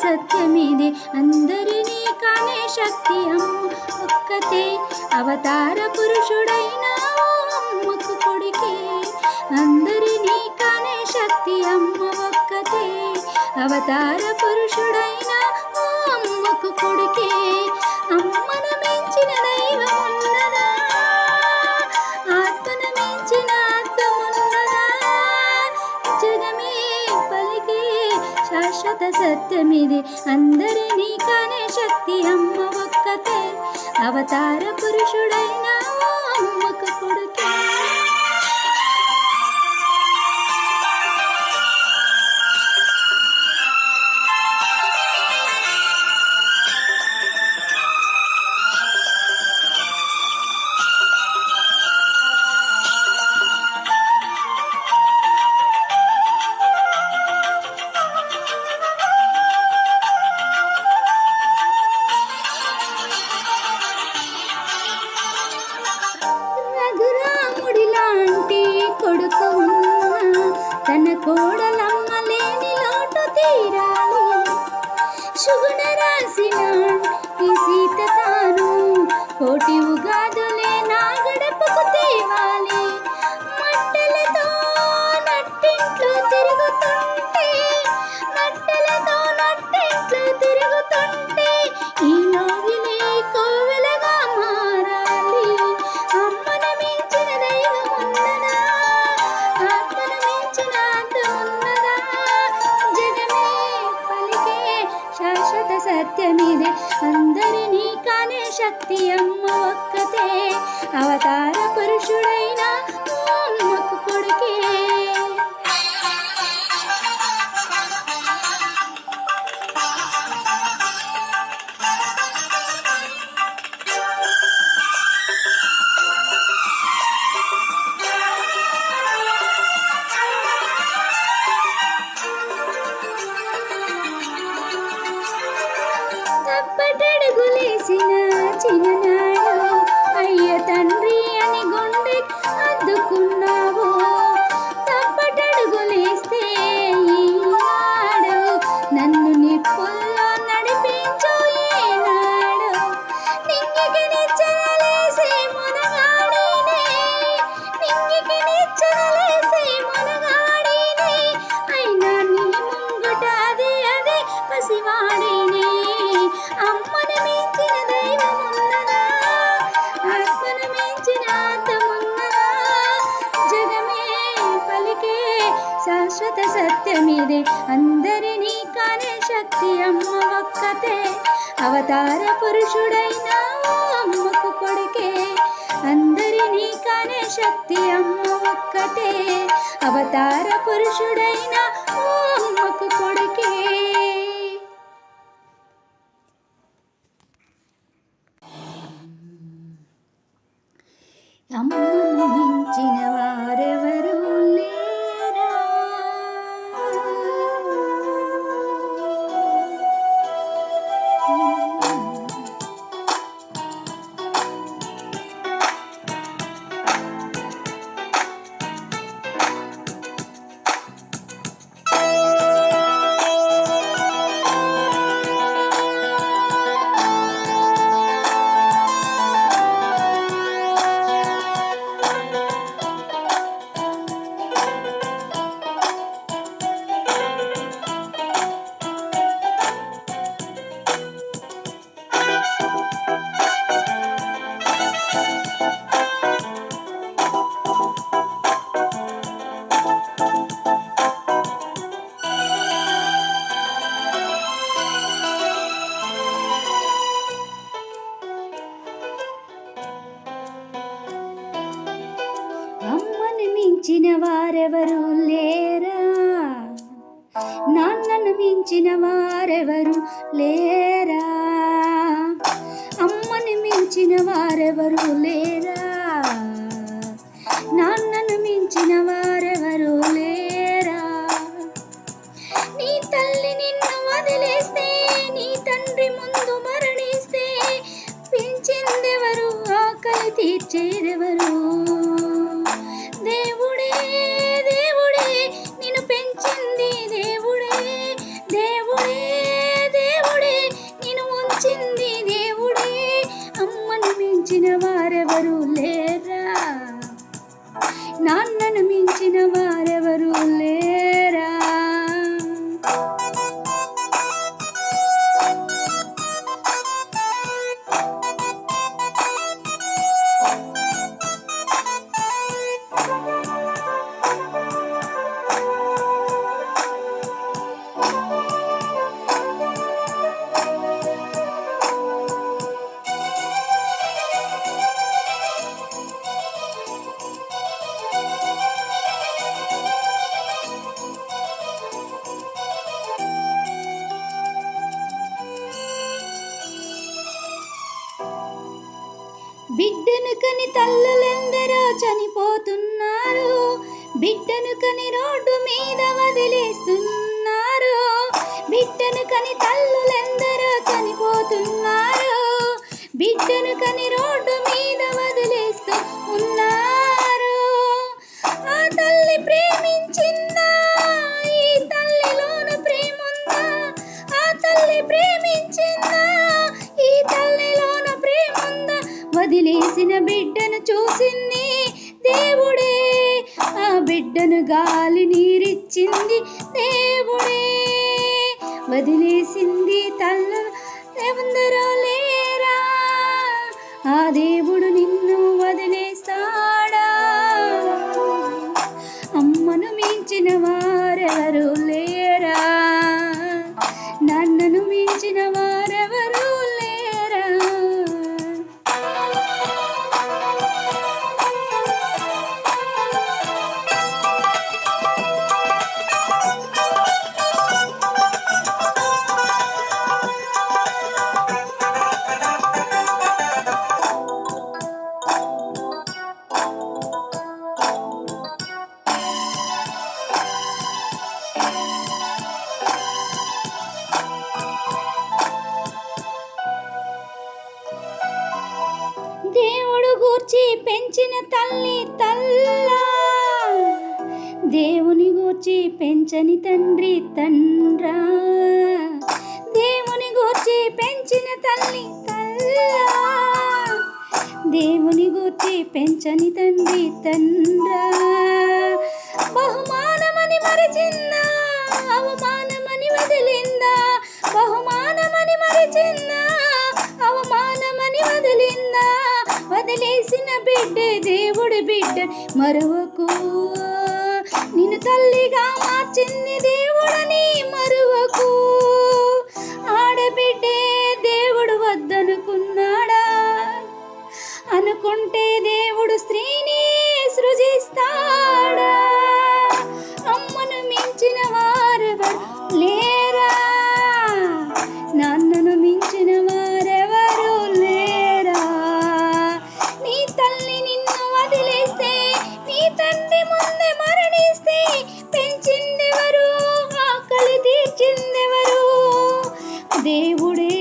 సత్యమిదే. అందరినీ కానే శక్తి అమ్మ ఒక్కతే. అవతార పురుషుడైన ఓ అమ్మకు కొడుకే. అందరినీ కానే శక్తి అమ్మ ఒక్కతే. అవతార పురుషుడైన ఓ అమ్మకు కొడుకే. అమ్మను మించిన దైవం ఉన్నదా? ఆత్మను మించిన అర్థమున్నదా? జగమే పలికే శాశ్వత సత్యమిది. అందరినీ కానే శక్తి అమ్మ ఒక్కతే. అవతార పురుషుడైన ఓ అమ్మకు కొడుకే. కొడుకు ఉన్న తన కోడలమ్మ లేని లోటు తీరాలి. శుగుణ రాసిన ఈ సీత తాను కోటి ఉగాదులే నా గడపకు తేవాలి. మట్టెలతో నట్టింట్లు తిరుగుతుంటే, మట్టెలతో నట్టింట్లు తిరుగుతుంటే ఈ లోగిలే కోవెలగా మారాలి. అమ్మను మించిన దైవం ఉన్నదా? ఆత్మను మించిన అర్థమున్నదా? జగమే పలికే శాశ్వత సత్యమిదే. అందరినీ కానే శక్తి అమ్మ ఒక్కతే. అవతార పురుషుడైన ఓ అమ్మకు కొడుకే. తప్పటడుగులేసిన చిన్ననాడు అయ్య తండ్రి అని గుండె అద్దుకున్నావు. తప్పటడుగులేస్తే ఈనాడు నన్ను నిప్పుల్లో నడిపించు. ఏనాడు నింగికి నిచ్చెనలేసే మునగాడినే, నింగికి నిచ్చెనలేసే మునగాడినే. అయినా నీ ముంగుట అదే అదే పసివాడినే. అమ్మను మించిన దైవం ఉన్నదా? ఆత్మను మించిన అర్థమున్నదా? జగమే పలికే శాశ్వత సత్యమిదే. అందరినీ కానే శక్తి అమ్మ ఒక్కతే. అవతార పురుషుడైన ఓ అమ్మకు కొడుకే. అందరినీ కానే శక్తి అమ్మ ఒక్కతే. అవతార పురుషుడైన ఓ అమ్మకు కొడుకే. అమ్మను మించిన వారెవరూ లేరా? మించిన వారెవరు లేరా? నాన్నను మించిన వారెవరు లేరా? అమ్మని మించిన వారెవరు లేరా? నాన్నను మించిన వారెవరు లేరా? నీ తల్లి నిన్ను వదిలేస్తే, నీ తండ్రి ముందు మరణిస్తే పెంచిందెవరు? ఆకలి తీర్చేదెవరు? దేవుడే దేవుడే నిన్ను పెంచింది దేవుడే, దేవుడే తల్లులెందరో చనిపోతున్నారు, బిడ్డను కని రోడ్డు మీద వదిలేస్తున్నారు. బిడ్డను కని తల్లులెందరో చనిపోతున్నారు, బిడ్డను కని రోడ్డు మీద వదిలేస్తూ ఉన్నారు. ఆ తల్లి ప్రేమించిందా? ఈ తల్లిలోన ప్రేముందా? ఆ తల్లి ప్రేమించిందా? ఈ తల్లిలోన ప్రేముందా? వదిలేసిన బిడ్డను చూసింది దేవుడే, ఆ బిడ్డను గాలి నీరిచ్చింది దేవుడే. వదిలేసింది తల్లు ఎవరో లేరా, ఆ దేవుడు నిన్ను వదిలేస్తాడా? అమ్మను మించిన వారెవరు లేరా, నన్నను మించిన వారెవరు లేరా. దేవుడు గూర్చి పెంచిన తల్లి తల్లా, దేవుని గూర్చి పెంచని తండ్రి తండ్రా. దేవుని గూర్చి పెంచిన తల్లి తల్లా, దేవుని గూర్చి పెంచని తండ్రి తండ్రా. బహుమానమని మరిచిందా, అవమానమని వదిలిందా? బహుమానమని మరిచిందా, అవమానమని వదిలిందా? వదిలేసిన బిడ్డే దేవుడి బిడ్డ మరువకు, నిన్ను తల్లిగా మార్చింది దేవుడని మరువకు. ఆడబిడ్డే దేవుడు వద్దనుకున్నాడా? అనుకుంటే దేవుడు స్త్రీని సృజిస్తాడా? అమ్మను మించిన వారెవరు లేరా, నాన్నను మించిన వారెవరు లేరా. నీ తల్లి నిన్ను వదిలేస్తే, నీ తండ్రి ముందే మరణిస్తే, పెంచిందెవరు, ఆకలి తీర్చిందెవరు? దేవుడే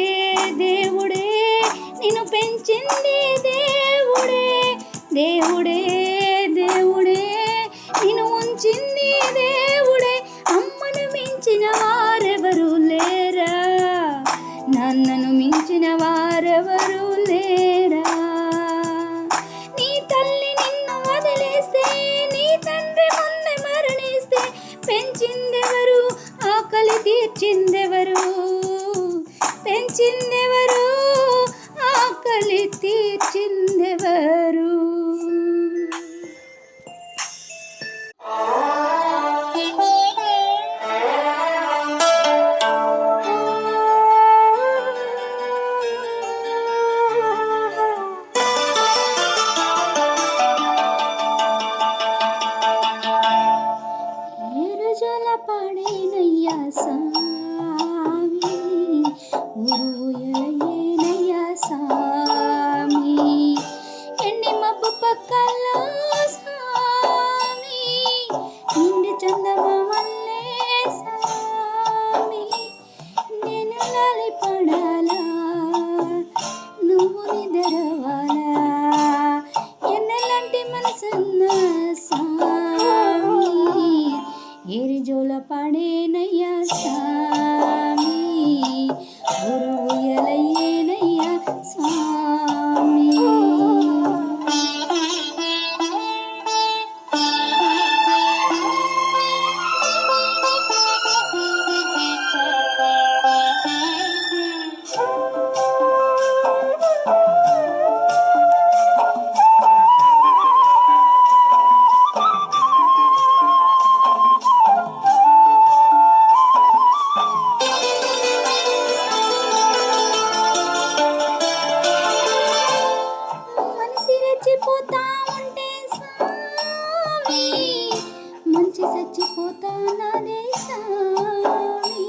దేవుడే నిన్ను పెంచింది దేవుడే, దేవుడే దేవుడే నిన్ను ఉంచింది దేవుడే. అమ్మను మించిన వారెవరు లేరా, నన్నను మించిన వారెవరు లేరా. నీ తల్లి నిన్ను వదిలేస్తే, నీ తండ్రి ముందే మరణిస్తే, పెంచిందెవరు, ఆకలి తీర్చిందెవరు? పెంచిందెవరు, ఆకలి తీర్చిందెవరు? ఏరుజల పడేనయ్యా సామి, ఊయలయ్యేనయ్యా సామి, ఎండి మబ్బు పక్కల సామి, నిండి చందమామల్లే సామి. నేను లాలిపడాలా, నువ్వు నిద్రవాలా, ఎన్నెలాంటి మనసున్న సామి. ఎరిజోల పడేనయ్యా సామి, ఊయలయ్యేనయ్యా స్వామి. మనిషి రెచ్చిపోతా ఉంటే సామి, మంచి చచ్చిపోతా నాదే సామి.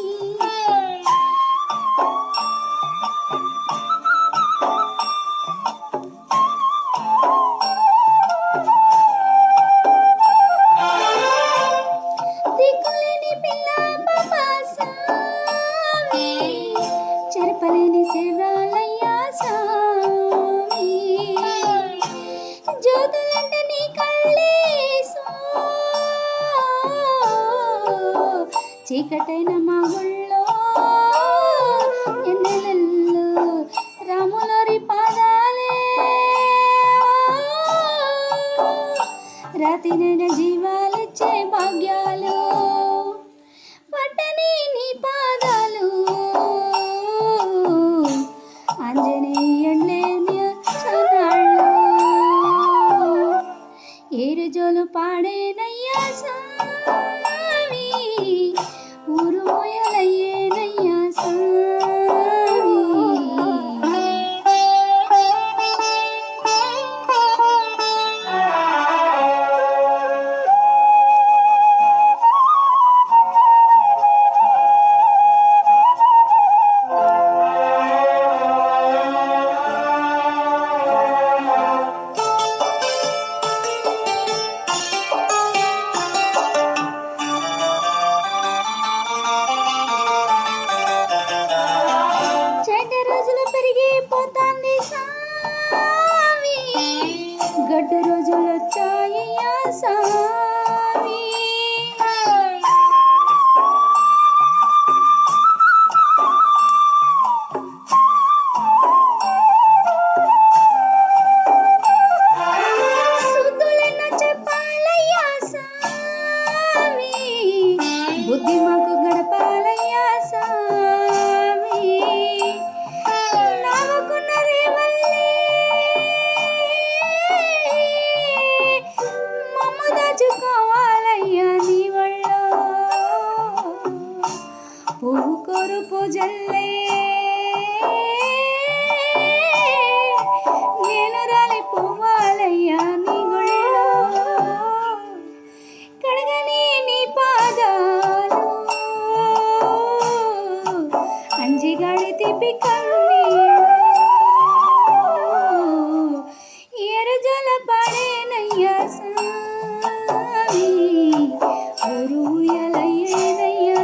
చీకటైన మా ఊళ్ళో ఎన్నెలల్లో రాములరి పాదాలే రాతినైన జీవాలిచ్చే భాగ్యాలు పట్టని నీ పాదాలు ఆంజనేయుడే చనాళ్ళు ఏరుజోలు పాడేనయ్యా స్వామి ఊరు మోయలయ్యేనయ్యా పెరిగిపోతాంది సామి గడ్డు రోజులు వచ్చాయ్యా సామి సుద్దులెన్నో చెప్పాలయ్యా సామి బుద్ధి మాకు గడపాలయ్యా సామి దాచుకోవాలయ్యా నీ వళ్ళో పువ్వు కొరుపు జల్లే నేను రాలిపోవాలయ్యా నీ గుళ్ళో కడగని నీ పాదాలు అంజిగాడి తిప్పి కన్నీళ్ళు ఎరజల పడేనయ్యా ఊరు ఉయ్యాలయ్యేనయ్యా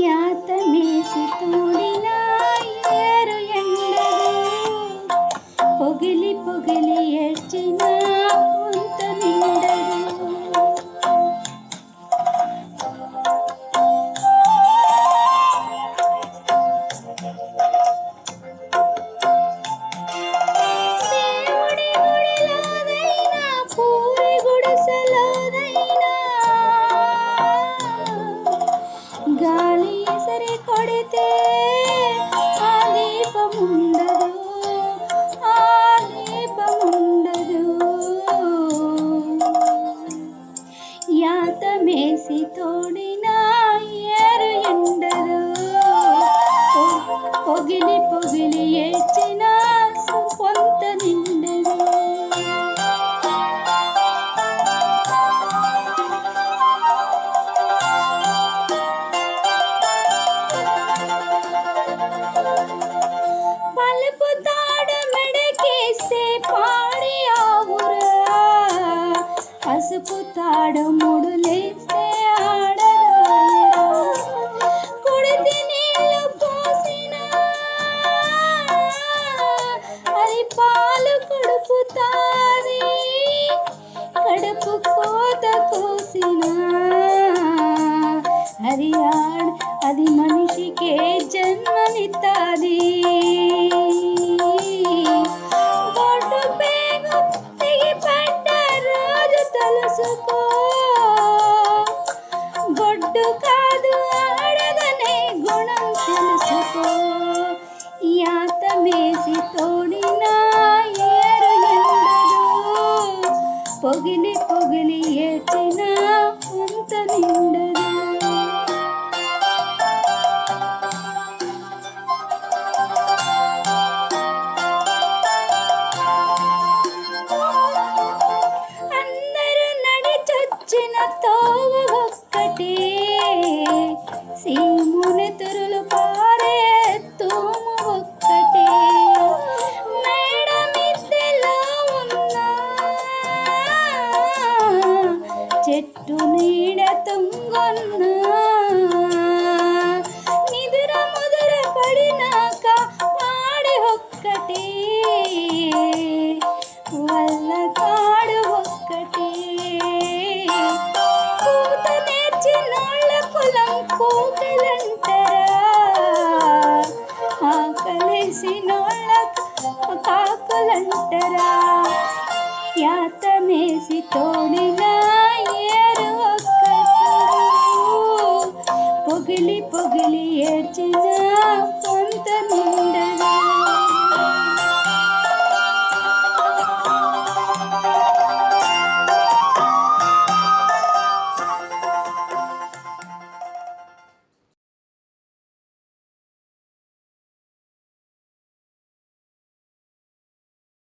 యాతమేసి తోడిన ఏరు ఎండదు పొగిలి పొగిలి ఏడ్చిన పొంత నిండదు దేవుడి గుడిలోదైనా పూరి గుడిసెలోదైనా గాలి ఎసరి కొడితే ఆ దీపముండదు ఆ దీపముండదు యాతమేసి తోడిన ఏరు ఎండదు పొగిలి పొగిలి ఏడ్చిన పొంత నిండదు పలుపుతాడు మెడకేస్తే పాడి ఆవురా పసుపు తాడు ముడులేస్తే ఆడరాయరా కుడితి నీళ్ళు పోసిన అది పాలు కడుపుతాది కడుపు కోత కోసిన అది మనిషికే జన్మనిస్తాది బొడ్డు పేగు తెగిపడ్డ రోజు తెలుసుకో బొడ్డు కాదు ఆడదనే గుణం తెలుసుకో యాతమేసి తోడిన ఏరు ఎండదు పొగిలి పొగిలి ఏడ్చిన పొంత నిండదు అందరూ నడిచొచ్చిన తోవ ఒక్కటే సీమునెతురులు పారే తూము ఒక్కటే కోకలంటరా ఆకలేసినోళ్ళకు కాకులంటరా యాతమేసి తోడిన ఏరు ఒక్కడు పొగిలి పొగిలి ఏడ్చిన పొంతని